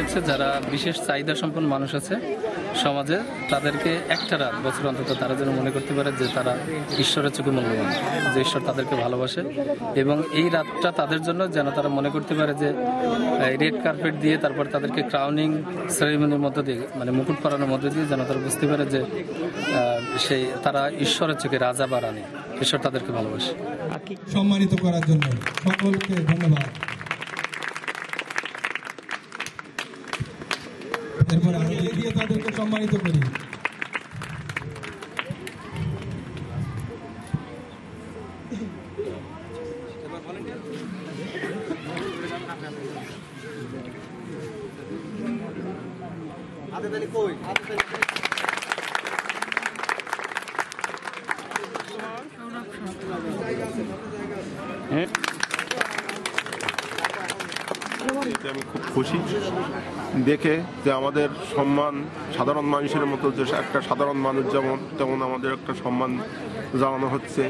হচ্ছে যারা বিশেষ চাহিদা সম্পন্ন মানুষ আছে সমাজে, তাদেরকে একটা রাত বছর অন্তত তারা যেন মনে করতে পারে যে তারা ঈশ্বরের চোখে মূল্যবান, যে ঈশ্বর তাদেরকে ভালোবাসে। এবং এই রাতটা তাদের জন্য যেন তারা মনে করতে পারে যে রেড কার্পেট দিয়ে তারপর তাদেরকে ক্রাউনিং সেরেমনির মধ্য দিয়ে, মানে মুকুট পরানোর মধ্য দিয়ে যেন তারা বুঝতে পারে যে সেই তারা ঈশ্বরের চোখে রাজা বা রানী, ঈশ্বর তাদেরকে ভালোবাসে। সম্মানিত করার জন্য সকলকে ধন্যবাদ। এরপর আমরা এগিয়ে তাদেরকে সম্মানিত করি। এতে আমি খুব খুশি দেখে যে আমাদের সম্মান সাধারণ মানুষের মতো, যে একটা সাধারণ মানুষ যেমন তেমন আমাদের একটা সম্মান জানানো হচ্ছে।